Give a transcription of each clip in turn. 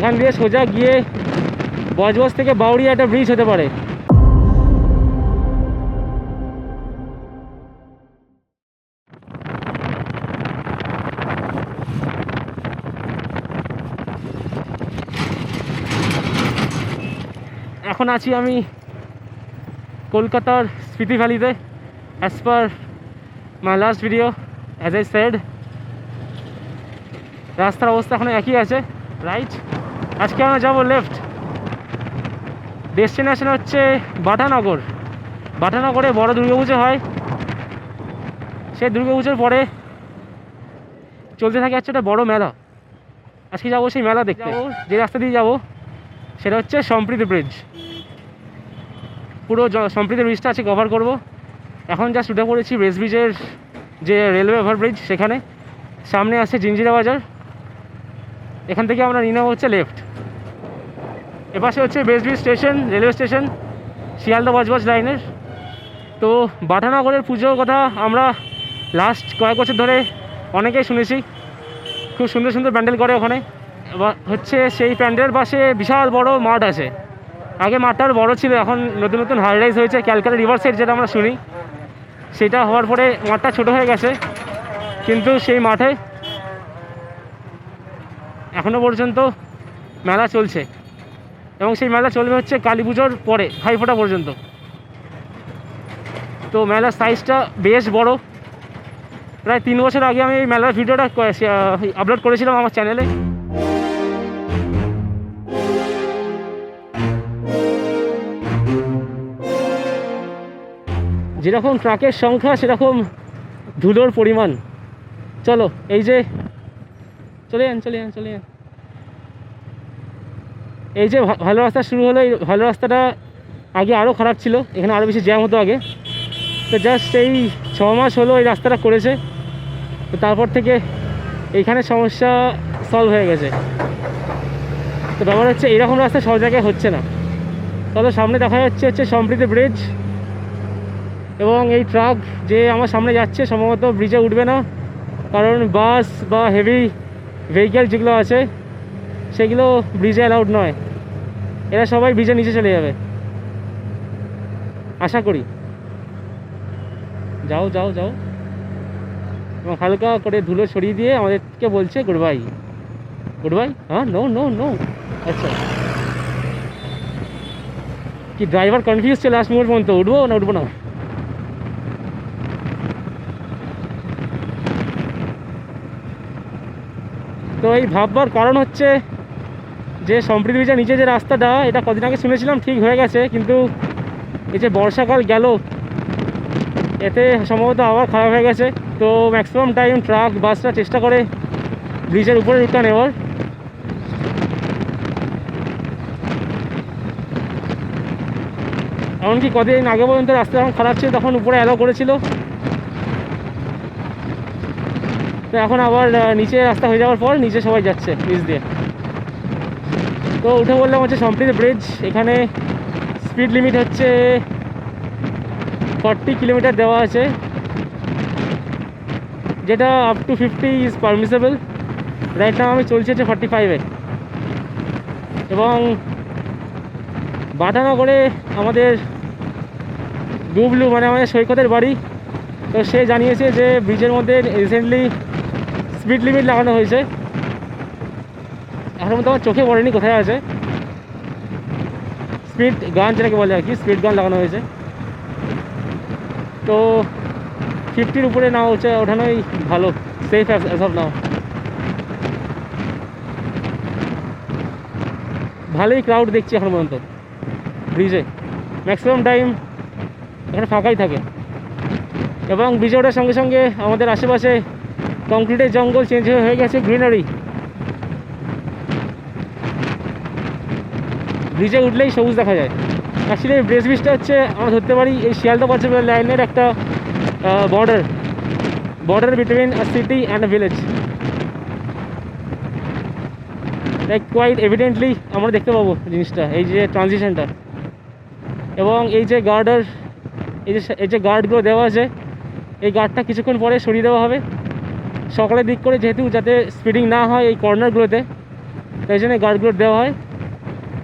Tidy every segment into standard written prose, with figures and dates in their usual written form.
এখান দিয়ে সোজা গিয়ে বজবজ থেকে বাউড়িয়া একটা ব্রিজ হতে পারে। এখন আছি আমি কলকাতার স্পিতি ভ্যালিতে। As per my last video, as I said, রাস্তার অবস্থা এখন একই আছে, রাইট। আজকে আমরা যাবো লেফট। ডেস্টিনেশন হচ্ছে বাটানগর। বাটানগরে বড় দুর্গাপুজো হয়, সেই দুর্গাপুজোর পরে চলতে থাকে হচ্ছে একটা বড় মেলা। আজকে যাবো সেই মেলা দেখতে। যে রাস্তা দিয়ে যাবো সেটা হচ্ছে সম্প্রীতি ব্রিজ। পুরো সম্প্রীতি ব্রিজটা আছে কভার করব। এখন জাস্ট উঠে পড়েছি ব্রেস ব্রিজের যে রেলওয়ে ওভারব্রিজ, সেখানে সামনে আছে জিঞ্জিরা বাজার। এখান থেকে আমরা নিয়ে নেবো হচ্ছে লেফট। এপাশে হচ্ছে Brace Bridge station, railway station, Sealdah Budge Budge লাইনের। তো বাটানগরের পুজোর কথা আমরা লাস্ট কয়েক বছর ধরে অনেকেই শুনেছি। খুব সুন্দর সুন্দর প্যান্ডেল করে ওখানে। এবার হচ্ছে সেই প্যান্ডেলের পাশে বিশাল বড় মাঠ আছে। আগে মাঠটা বড় ছিল, এখন নতুন নতুন হাই রাইজ হয়েছে। ক্যালকাটা রিভার সাইড যেটা আমরা শুনি, সেটা হওয়ার পরে মাঠটা ছোট হয়ে গেছে। কিন্তু সেই মাঠে এখনও পর্যন্ত মেলা চলছে, এবং সেই মেলা চলবে হচ্ছে কালী পুজোর পরে ভাইফোঁটা পর্যন্ত। তো মেলার সাইজটা বেশ বড়। প্রায় 3 বছর আগে আমি এই মেলার ভিডিওটা আপলোড করেছিলাম আমার চ্যানেলে। যেরকম ট্রাকের সংখ্যা সেরকম ধুলোর পরিমাণ। চলো, এই যে চলে যান। এই যে ভালো রাস্তা শুরু হলো, এই ভালো রাস্তাটা আগে আরও খারাপ ছিল, এখানে আরও বেশি জ্যাম হতো আগে। তো জাস্ট এই 6 মাস হলো এই রাস্তাটা করেছে, তো তারপর থেকে এইখানে সমস্যা সলভ হয়ে গেছে। তো ব্যাপার হচ্ছে এইরকম রাস্তা সব জায়গায় হচ্ছে না। তবে সামনে দেখা যাচ্ছে হচ্ছে সম্প্রীতি ব্রিজ, এবং এই ট্রাক যে আমার সামনে যাচ্ছে সম্ভবত ব্রিজে উঠবে না, কারণ বাস বা হেভি ভেহিক্যাল যেগুলো আছে সেগুলো ব্রিজে অ্যালাউড নয়। এরা সবাই ব্রিজের নিচে চলে যাবে আশা করি। যাও এবং হালকা করে ধুলো ছড়িয়ে দিয়ে আমাদেরকে বলছে গুড বাই। হ্যাঁ, নো। আচ্ছা, কি ড্রাইভার কনফিউজ ছিল লাস্ট মিনিট পর্যন্ত, উঠবো না। তো এই ভাববার কারণ হচ্ছে যে সম্প্রীতি ব্রিজের নিচে যে রাস্তাটা, এটা কদিন আগে শুনেছিলাম ঠিক হয়ে গেছে, কিন্তু এই যে বর্ষাকাল গেল এতে সম্ভবত আবার খারাপ হয়ে গেছে। তো ম্যাক্সিমাম টাইম ট্রাক বাসটা চেষ্টা করে ব্রিজের উপরে রুটটা নেওয়ার। এমনকি কদিন আগে পর্যন্ত রাস্তা যখন খারাপ ছিল তখন উপরে অ্যালাউ করেছিল, তো এখন আবার নিচে রাস্তা হয়ে যাওয়ার পর নিচে সবাই যাচ্ছে ব্রিজ দিয়ে। তো উঠে বললাম হচ্ছে সম্প্রীতি ব্রিজ। এখানে স্পিড লিমিট হচ্ছে 40 কিলোমিটার দেওয়া আছে, যেটা up to 50 is permissible. Right now আমি চলছি হচ্ছে 45-এ। এবং বাটানগরে আমাদের গুবলু, মানে আমাদের সৈকতের বাড়ি, তো সে জানিয়েছে যে ব্রিজের মধ্যে রিসেন্টলি স্পিড লিমিট লাগানো হয়েছে। এখন মধ্যে আমার চোখে পড়েনি কোথায় আছে, স্পিড গান যেটাকে বলে আর কি, স্পিড গান লাগানো হয়েছে। তো 50-র উপরে না হচ্ছে ওঠানোই ভালো, সেফ অ্যাজ অফ নাও। ভালোই ক্রাউড দেখছি এখন পর্যন্ত ব্রিজে। ম্যাক্সিমাম টাইম এখানে ফাঁকাই থাকে, এবং ব্রিজে ওঠার সঙ্গে সঙ্গে আমাদের আশেপাশে কংক্রিটের জঙ্গল চেঞ্জ হয়ে গেছে গ্রিনারি। ব্রিজে উঠলেই সবুজ দেখা যায়। অ্যাকচুয়ালি এই ব্রেস ব্রিজটা হচ্ছে আমরা ধরতে পারি এই শিয়ালদা বজবজ লাইনের একটা border between a city and a village. Like quite evidently আমরা দেখতে পাবো জিনিসটা, এই যে ট্রানজিশনটা। এবং এই যে গার্ডার, এই যে গার্ডগুলো দেওয়া আছে, এই গার্ডটা কিছুক্ষণ পরে সরিয়ে দেওয়া হবে সকালের দিক করে, যেহেতু যাতে স্পিডিং না হয় এই কর্নারগুলোতে। তাই জন্য গার্ডগুলো দেওয়া হয়,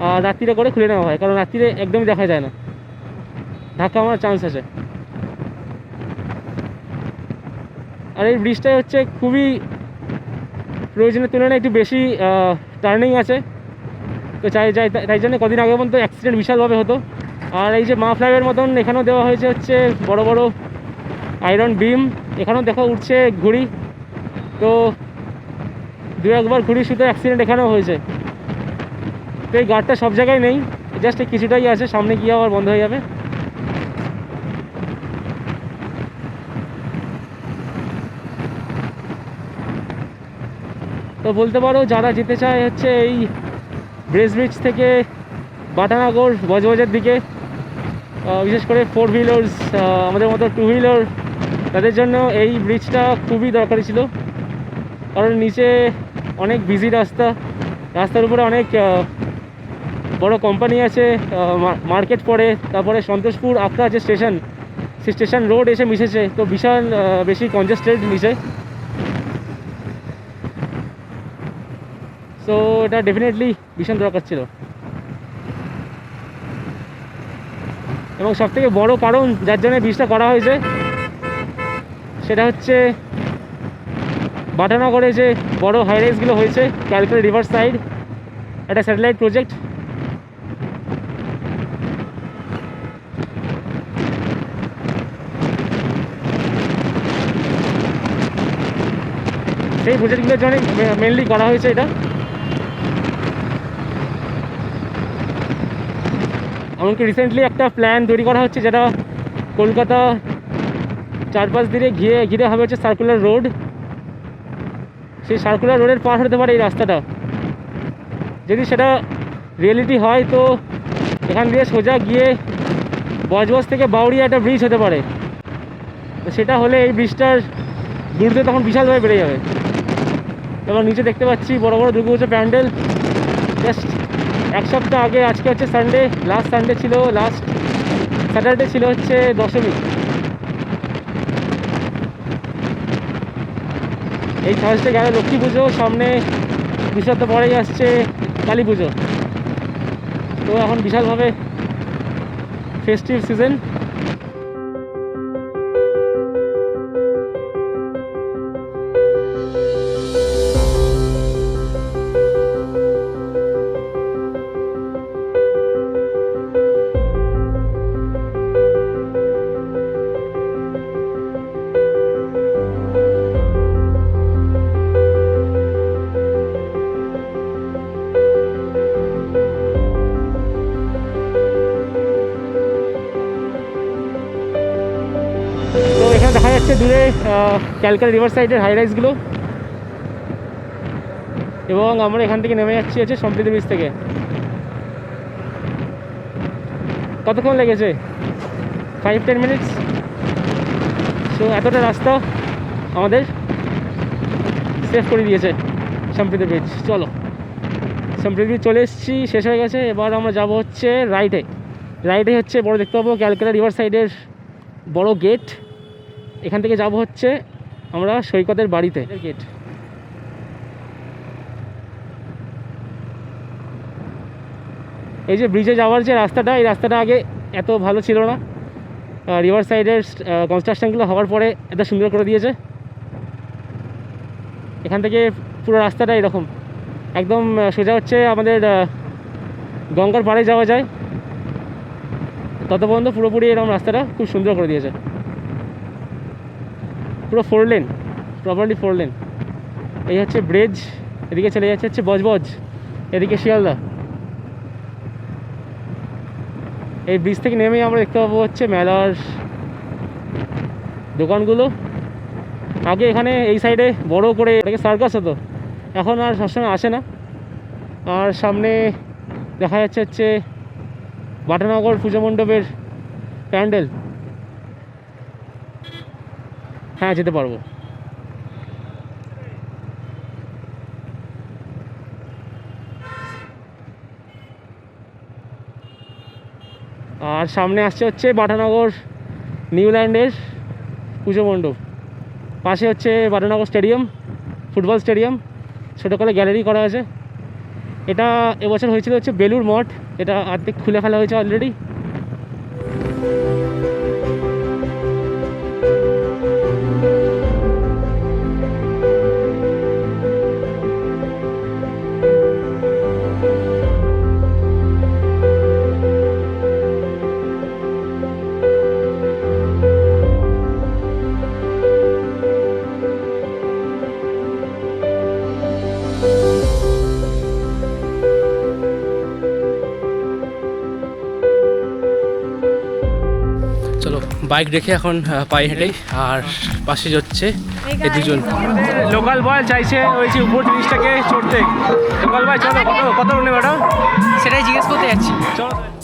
আর রাত্রিরে করে খুলে নেওয়া হয়, কারণ রাত্রিরে একদমই দেখা যায় না, ধাক্কা মারার চান্স আছে। আর এই ব্রিজটাই হচ্ছে খুবই প্রয়োজনের তুলনায় একটু বেশি টার্নিং আছে, তো তাই জন্য কদিন আগে পর্যন্ত অ্যাক্সিডেন্ট বিশালভাবে হতো। আর এই যে মা ফ্ল্যাগের মতন এখানেও দেওয়া হয়েছে হচ্ছে বড় বড় আয়রন বিম, এখানেও দেখা উঠছে ঘুড়ি, তো দু একবার ঘুড়ি শুধু অ্যাক্সিডেন্ট এখানেও হয়েছে। তো এই গার্ডটা সব জায়গায় নেই, জাস্ট কিছুটাই আছে, সামনে গিয়ে আবার বন্ধ হয়ে যাবে। তো বলতে পারো যারা যেতে চায় হচ্ছে এই ব্রেস ব্রিজ থেকে বাটানগর বজবজের দিকে, বিশেষ করে 4 হুইলার্স, আমাদের মতো 2 হুইলার, তাদের জন্য এই ব্রিজটা খুবই দরকারি ছিল, কারণ নিচে অনেক বিজি রাস্তার উপরে অনেক বড় কোম্পানি আছে, মার্কেট পড়ে, তারপরে সন্তোষপুর আখড়া যে স্টেশন, সেই স্টেশন রোড এসে মিশেছে, তো বিশাল বেশি কনজেস্টেড নিচে। সো এটা ডেফিনেটলি ভীষণ দরকার ছিল। এবং সবথেকে বড় কারণ যার জন্য ব্রিজটা করা হয়েছে সেটা হচ্ছে বাটানগরে যে বড় হাইরাইজগুলো হয়েছে ক্যালকাটা রিভার সাইড, একটা স্যাটেলাইট প্রজেক্ট, সেই প্রজেক্টগুলোর জন্য মেনলি করা হয়েছে এটা। এমনকি রিসেন্টলি একটা প্ল্যান তৈরি করা হচ্ছে, যেটা কলকাতা চারপাশ দিয়ে ঘিরে হবে হচ্ছে সার্কুলার রোড, সেই সার্কুলার রোডের পার হতে পারে এই রাস্তাটা। যদি সেটা রিয়েলিটি হয় তো এখান দিয়ে সোজা গিয়ে বজবজ থেকে বাউড়িয়া একটা ব্রিজ হতে পারে, তো সেটা হলে এই ব্রিজটার দূরত্ব তখন বিশালভাবে বেড়ে যাবে। এবং নিচে দেখতে পাচ্ছি বড় বড় দুর্গাপুজো প্যান্ডেল, জাস্ট এক সপ্তাহ আগে, আজকে হচ্ছে সানডে, লাস্ট সানডে ছিল, লাস্ট স্যাটারডে ছিল হচ্ছে দশমী। এই থার্সডে গেল লক্ষ্মী পুজো, সামনে 2 সপ্তাহ পরেই আসছে কালী পুজো, তো এখন বিশালভাবে ফেস্টিভ সিজন। দেখা যাচ্ছে দূরে ক্যালকাটা রিভার সাইডের হাইরাইজগুলো, এবং আমরা এখান থেকে নেমে যাচ্ছি হচ্ছে সম্প্রীতি ব্রিজ থেকে। কতক্ষণ লেগেছে? 5-10 মিনিটস। সো এতটা রাস্তা আমাদের সেভ করে দিয়েছে সম্প্রীতি ব্রিজ। চলো, সম্প্রীতি ব্রিজ চলে এসেছি, শেষ হয়ে গেছে। এবার আমরা যাব হচ্ছে রাইটে হচ্ছে বড় দেখতে পাবো ক্যালকাটা রিভার সাইডের বড় গেট, এখান থেকে যাব হচ্ছে আমরা সৈকতের বাড়িতে গেট। এই যে ব্রিজে যাওয়ার যে রাস্তাটা, এই রাস্তাটা আগে এত ভালো ছিল না, রিভার সাইডের কনস্ট্রাকশনগুলো হওয়ার পরে এত সুন্দর করে দিয়েছে। এখান থেকে পুরো রাস্তাটা এরকম একদম সোজা হচ্ছে আমাদের গঙ্গার পাড়ে যাওয়া যায়, তত পর্যন্ত পুরোপুরি এরকম রাস্তাটা খুব সুন্দর করে দিয়েছে, পুরো 4 লেন, প্রপারলি 4 লেন। এই হচ্ছে ব্রিজ, এদিকে চলে যাচ্ছে হচ্ছে বজবজ, এদিকে শিয়ালদা। এই ব্রিজ থেকে নেমেই আমরা দেখতে পাবো হচ্ছে মেলার দোকানগুলো। আগে এখানে এই সাইডে বড় করে এটাকে সার্কাস হতো, এখন আর সবসময় আসে না। আর সামনে দেখা যাচ্ছে হচ্ছে বাটানগর পুজো মণ্ডপের প্যান্ডেল। হ্যাঁ, যেতে পারবো। আর সামনে আসছে হচ্ছে বাটানগর নিউল্যান্ডের পুজো মণ্ডপ, পাশে হচ্ছে বাটানগর স্টেডিয়াম, ফুটবল স্টেডিয়াম, ছোটো করে গ্যালারি করা আছে। এটা এবছর হয়েছিল হচ্ছে বেলুর মঠ, এটা অর্ধেক খুলে ফেলা হয়েছে অলরেডি। চলো বাইক রেখে এখন পায়ে হেঁটে, আর পাশে যাচ্ছে এই দুজন লোকাল বয় চাইছে ওই যে উপর জিনিসটাকে চড়তে। লোকাল বয় চলো কত কত নেবে ওটা, সেটাই জিজ্ঞেস করতে যাচ্ছি। চলো।